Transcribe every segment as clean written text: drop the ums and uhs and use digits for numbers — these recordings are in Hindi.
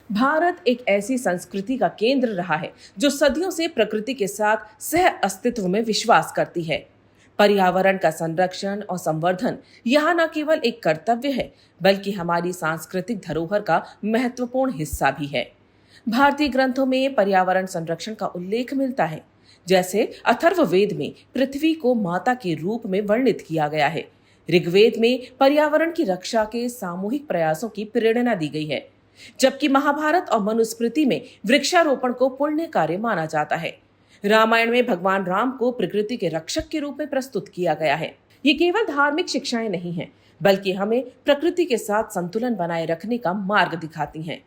भारत एक ऐसी संस्कृति का केंद्र रहा है जो सदियों से प्रकृति के साथ सह अस्तित्व में विश्वास करती है। पर्यावरण का संरक्षण और संवर्धन यहाँ न केवल एक कर्तव्य है, बल्कि हमारी सांस्कृतिक धरोहर का महत्वपूर्ण हिस्सा भी है। भारतीय ग्रंथों में पर्यावरण संरक्षण का उल्लेख मिलता है। जैसे अथर्ववेद में पृथ्वी को माता के रूप में वर्णित किया गया है। ऋग्वेद में पर्यावरण की रक्षा के सामूहिक प्रयासों की प्रेरणा दी गई है, जबकि महाभारत और मनुस्मृति में वृक्षारोपण को पुण्य कार्य माना जाता है। रामायण में भगवान राम को प्रकृति के रक्षक के रूप में प्रस्तुत किया गया है। ये केवल धार्मिक शिक्षाएं नहीं हैं, बल्कि हमें प्रकृति के साथ संतुलन बनाए रखने का मार्ग दिखाती हैं।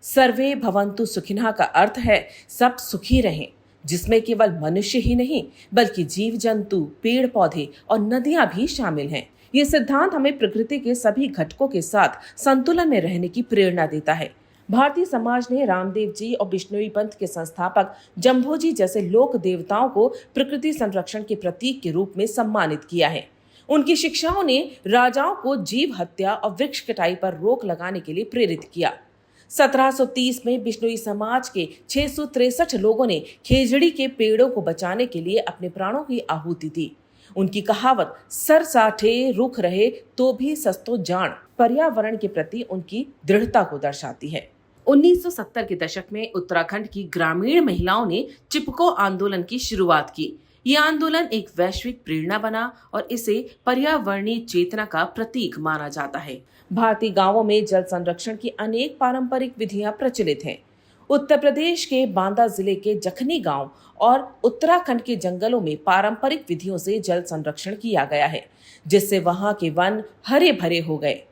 सर्वे भवन्तु सुखिनः का अर्थ है सब सुखी रहें, जिसमें केवल मनुष्य ही नहीं बल्कि जीव जंतु, पेड़ पौधे और नदियां भी शामिल हैं। ये सिद्धांत हमें प्रकृति के सभी घटकों के साथ संतुलन में रहने की प्रेरणा देता है। भारतीय समाज ने रामदेव जी और बिश्नोई पंथ के संस्थापक जम्भोजी जैसे लोक देवताओं को प्रकृति संरक्षण के प्रतीक के रूप में सम्मानित किया है। उनकी शिक्षाओं ने राजाओं को जीव हत्या और वृक्ष कटाई पर रोक लगाने के लिए प्रेरित किया। 1730 में बिश्नोई समाज के 663 लोगों ने खेजड़ी के पेड़ों को बचाने के लिए अपने प्राणों की आहुति दी। उनकी कहावत सर साठे रुख रहे तो भी सस्तो जान पर्यावरण के प्रति उनकी दृढ़ता को दर्शाती है। 1970 के दशक में उत्तराखंड की ग्रामीण महिलाओं ने चिपको आंदोलन की शुरुआत की। ये आंदोलन एक वैश्विक प्रेरणा बना और इसे पर्यावरणीय चेतना का प्रतीक माना जाता है। भारतीय गांवों में जल संरक्षण की अनेक पारंपरिक विधियां प्रचलित हैं। उत्तर प्रदेश के बांदा जिले के जखनी गांव और उत्तराखंड के जंगलों में पारंपरिक विधियों से जल संरक्षण किया गया है, जिससे वहां के वन हरे भरे हो गए।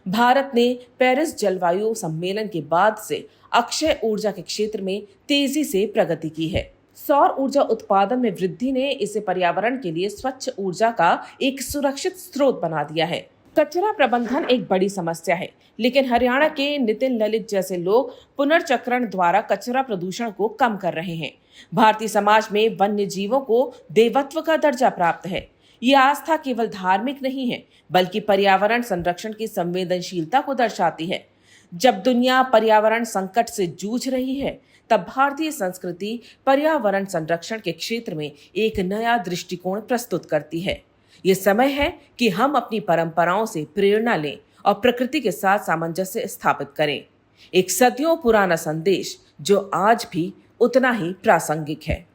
भारत ने पेरिस जलवायु सम्मेलन के बाद से अक्षय ऊर्जा के क्षेत्र में तेजी से प्रगति की है। सौर ऊर्जा उत्पादन में वृद्धि ने इसे पर्यावरण के लिए स्वच्छ ऊर्जा का एक सुरक्षित स्रोत बना दिया है। कचरा प्रबंधन एक बड़ी समस्या है, लेकिन हरियाणा के नितिन ललित जैसे लोग पुनर्चक्रण द्वारा कचरा प्रदूषण को कम कर रहे हैं। भारतीय समाज में वन्य जीवों को देवत्व का दर्जा प्राप्त है। ये आस्था केवल धार्मिक नहीं है, बल्कि पर्यावरण संरक्षण की संवेदनशीलता को दर्शाती है। जब दुनिया पर्यावरण संकट से जूझ रही है, तब भारतीय संस्कृति पर्यावरण संरक्षण के क्षेत्र में एक नया दृष्टिकोण प्रस्तुत करती है। ये समय है कि हम अपनी परंपराओं से प्रेरणा लें और प्रकृति के साथ सामंजस्य स्थापित करें। एक सदियों पुराना संदेश जो आज भी उतना ही प्रासंगिक है।